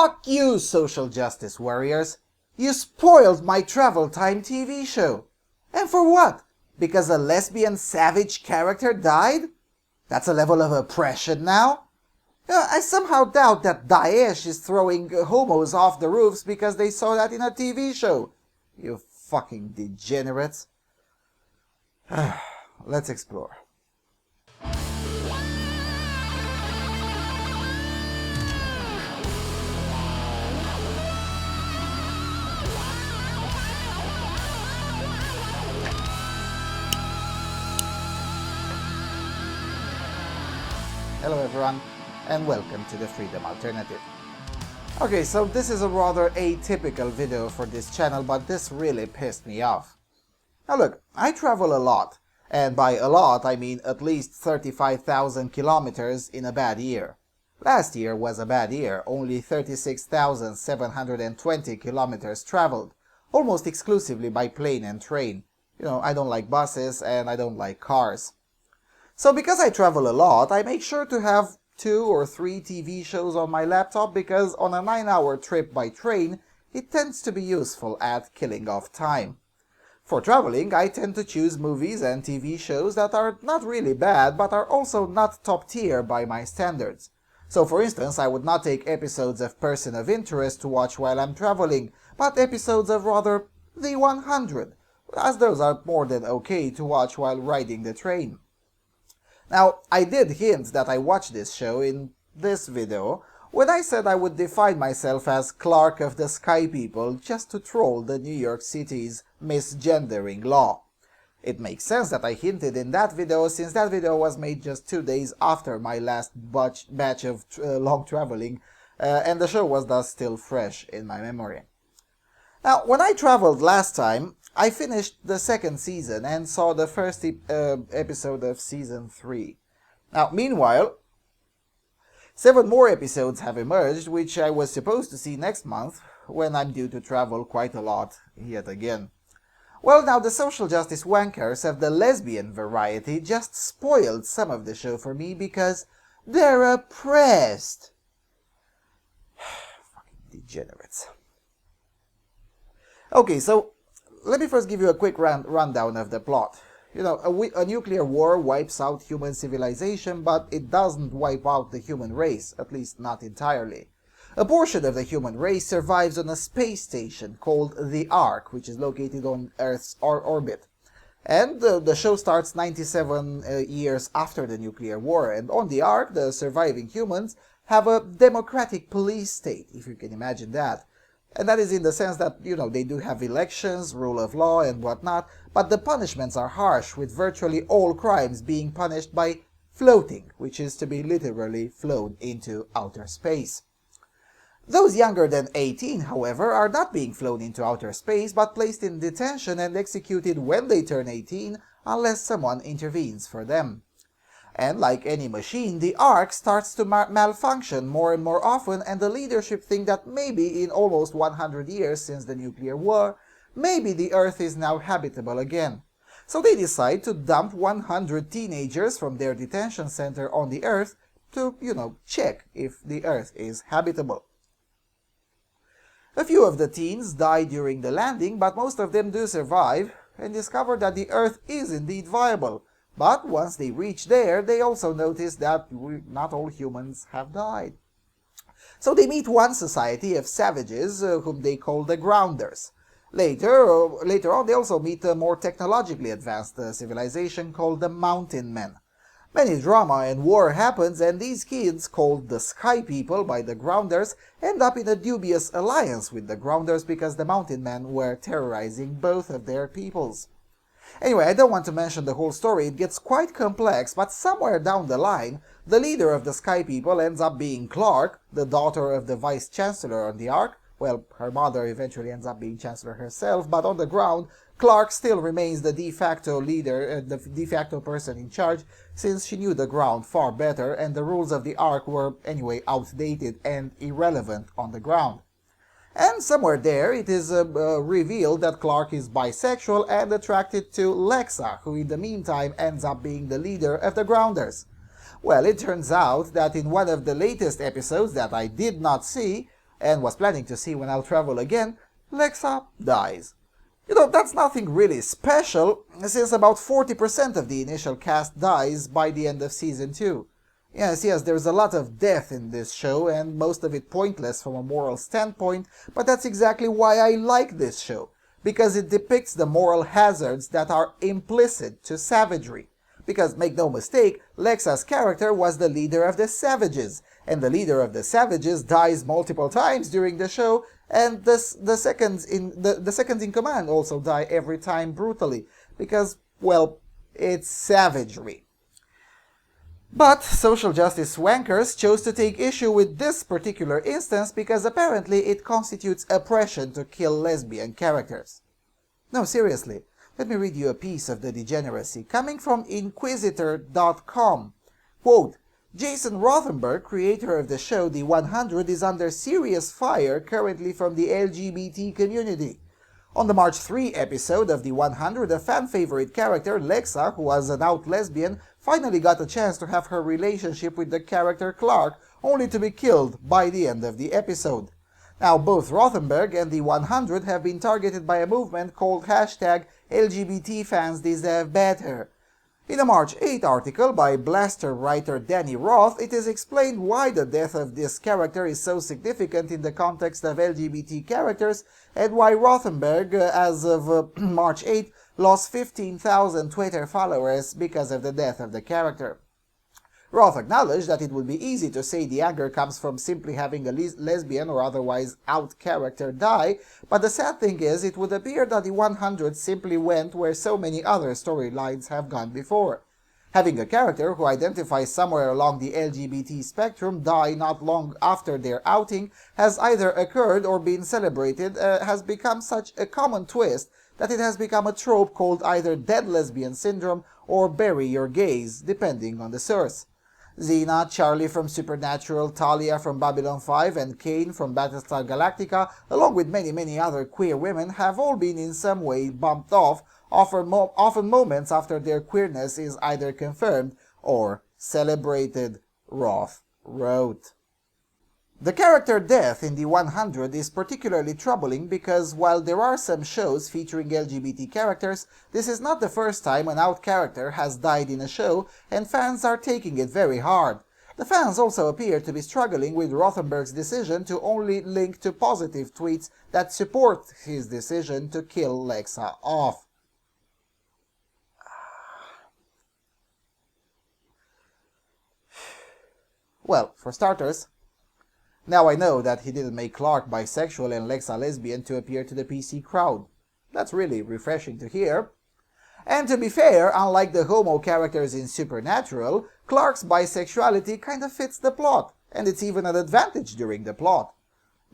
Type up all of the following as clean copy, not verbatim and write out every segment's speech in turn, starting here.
Fuck you, social justice warriors! You spoiled my travel time TV show. And for what? Because a lesbian savage character died? That's a level of oppression now? I somehow doubt that Daesh is throwing homos off the roofs because they saw that in a TV show. You fucking degenerates. Let's explore. Hello everyone, and welcome to the Freedom Alternative. Okay, so this is a rather atypical video for this channel, but this really pissed me off. Now look, I travel a lot, and by a lot I mean at least 35,000 kilometers in a bad year. Last year was a bad year, only 36,720 kilometers traveled, almost exclusively by plane and train. You know, I don't like buses and I don't like cars. So because I travel a lot, I make sure to have 2 or 3 TV shows on my laptop because on a 9-hour trip by train, it tends to be useful at killing off time. For traveling, I tend to choose movies and TV shows that are not really bad, but are also not top tier by my standards. So for instance, I would not take episodes of Person of Interest to watch while I'm traveling, but episodes of rather The 100, as those are more than okay to watch while riding the train. Now, I did hint that I watched this show in this video when I said I would define myself as Clark of the Sky People just to troll the New York City's misgendering law. It makes sense that I hinted in that video since that video was made just 2 days after my last batch of long traveling and the show was thus still fresh in my memory. Now, when I traveled last time, I finished the second season and saw the first episode of season 3. Now, meanwhile, 7 more episodes have emerged, which I was supposed to see next month, when I'm due to travel quite a lot yet again. Well, now the social justice wankers of the lesbian variety just spoiled some of the show for me because they're oppressed. Fucking degenerates. Okay, so let me first give you a quick rundown of the plot. You know, a nuclear war wipes out human civilization, but it doesn't wipe out the human race, at least not entirely. A portion of the human race survives on a space station called the Ark, which is located on Earth's orbit. And the show starts 97 years after the nuclear war, and on the Ark, the surviving humans have a democratic police state, if you can imagine that. And that is in the sense that, you know, they do have elections, rule of law and whatnot, but the punishments are harsh, with virtually all crimes being punished by floating, which is to be literally flown into outer space. Those younger than 18, however, are not being flown into outer space, but placed in detention and executed when they turn 18, unless someone intervenes for them. And like any machine, the Ark starts to malfunction more and more often, and the leadership think that maybe in almost 100 years since the nuclear war, maybe the Earth is now habitable again. So they decide to dump 100 teenagers from their detention center on the Earth to, you know, check if the Earth is habitable. A few of the teens die during the landing, but most of them do survive and discover that the Earth is indeed viable. But once they reach there, they also notice that not all humans have died. So they meet one society of savages whom they call the Grounders. Later on, they also meet a more technologically advanced civilization called the Mountain Men. Many drama and war happens, and these kids, called the Sky People by the Grounders, end up in a dubious alliance with the Grounders because the Mountain Men were terrorizing both of their peoples. Anyway, I don't want to mention the whole story, it gets quite complex, but somewhere down the line, the leader of the Sky People ends up being Clark, the daughter of the Vice-Chancellor on the Ark. Well, her mother eventually ends up being Chancellor herself, but on the ground, Clark still remains the de facto leader, the de facto person in charge, since she knew the ground far better, and the rules of the Ark were anyway outdated and irrelevant on the ground. And somewhere there, it is revealed that Clark is bisexual and attracted to Lexa, who in the meantime ends up being the leader of the Grounders. Well, it turns out that in one of the latest episodes that I did not see, and was planning to see when I'll travel again, Lexa dies. You know, that's nothing really special, since about 40% of the initial cast dies by the end of Season 2. Yes, there's a lot of death in this show, and most of it pointless from a moral standpoint, but that's exactly why I like this show, because it depicts the moral hazards that are implicit to savagery. Because, make no mistake, Lexa's character was the leader of the savages, and the leader of the savages dies multiple times during the show, and the seconds in command also die every time brutally, because, well, it's savagery. But social justice wankers chose to take issue with this particular instance because apparently it constitutes oppression to kill lesbian characters. No, seriously, let me read you a piece of the degeneracy coming from Inquisitor.com. Quote, Jason Rothenberg, creator of the show The 100, is under serious fire currently from the LGBT community. On the March 3 episode of The 100, a fan-favorite character, Lexa, who was an out lesbian, finally got a chance to have her relationship with the character Clark, only to be killed by the end of the episode. Now, both Rothenberg and The 100 have been targeted by a movement called #LGBT fans deserve better. In a March 8 article by Blaster writer Danny Roth, it is explained why the death of this character is so significant in the context of LGBT characters, and why Rothenberg, as of March 8, lost 15,000 Twitter followers because of the death of the character. Roth acknowledged that it would be easy to say the anger comes from simply having a lesbian or otherwise out character die, but the sad thing is it would appear that the 100 simply went where so many other storylines have gone before. Having a character who identifies somewhere along the LGBT spectrum die not long after their outing has either occurred or been celebrated has become such a common twist that it has become a trope called either dead lesbian syndrome or bury your gays, depending on the source. Xena, Charlie from Supernatural, Talia from Babylon 5, and Kane from Battlestar Galactica, along with many other queer women, have all been in some way bumped off, often moments after their queerness is either confirmed or celebrated, Roth wrote. The character death in The 100 is particularly troubling because while there are some shows featuring LGBT characters, this is not the first time an out character has died in a show, and fans are taking it very hard. The fans also appear to be struggling with Rothenberg's decision to only link to positive tweets that support his decision to kill Lexa off. Well, for starters, now I know that he didn't make Clark bisexual and Lexa lesbian to appear to the PC crowd. That's really refreshing to hear. And to be fair, unlike the homo characters in Supernatural, Clark's bisexuality kind of fits the plot, and it's even an advantage during the plot.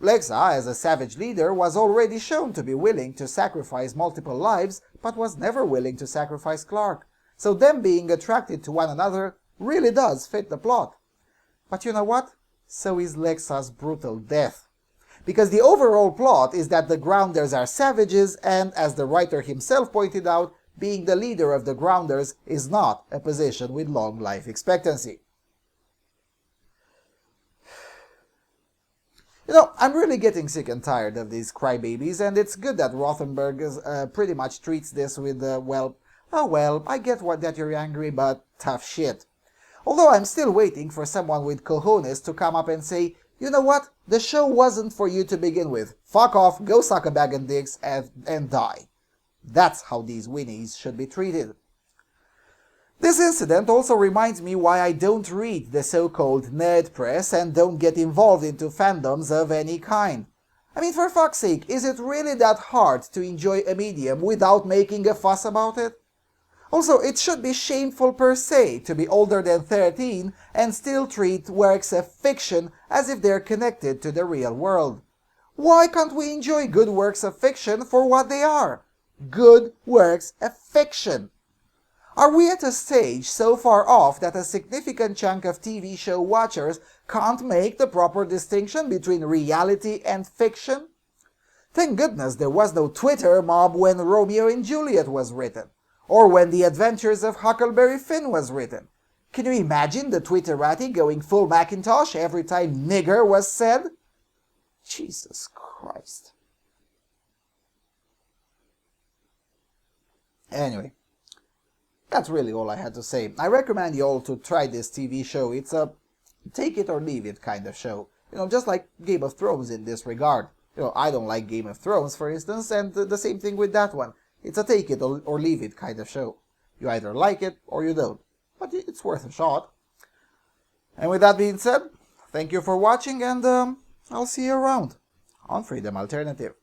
Lexa, as a savage leader, was already shown to be willing to sacrifice multiple lives, but was never willing to sacrifice Clark. So them being attracted to one another really does fit the plot. But you know what? So is Lexa's brutal death. Because the overall plot is that the Grounders are savages, and as the writer himself pointed out, being the leader of the Grounders is not a position with long life expectancy. You know, I'm really getting sick and tired of these crybabies, and it's good that Rothenberg pretty much treats this with, I get that you're angry, but tough shit. Although I'm still waiting for someone with cojones to come up and say, you know what, the show wasn't for you to begin with. Fuck off, go suck a bag of dicks, and die. That's how these winnies should be treated. This incident also reminds me why I don't read the so-called nerd press and don't get involved into fandoms of any kind. I mean, for fuck's sake, is it really that hard to enjoy a medium without making a fuss about it? Also, it should be shameful per se to be older than 13 and still treat works of fiction as if they're connected to the real world. Why can't we enjoy good works of fiction for what they are? Good works of fiction. Are we at a stage so far off that a significant chunk of TV show watchers can't make the proper distinction between reality and fiction? Thank goodness there was no Twitter mob when Romeo and Juliet was written, or when The Adventures of Huckleberry Finn was written. Can you imagine the Twitterati going full Macintosh every time nigger was said? Jesus Christ. Anyway, that's really all I had to say. I recommend you all to try this TV show. It's a take it or leave it kind of show. Just like Game of Thrones in this regard. I don't like Game of Thrones, for instance, and the same thing with that one. It's a take it or leave it kind of show. You either like it or you don't. But it's worth a shot. And with that being said, thank you for watching, and I'll see you around on Freedom Alternative.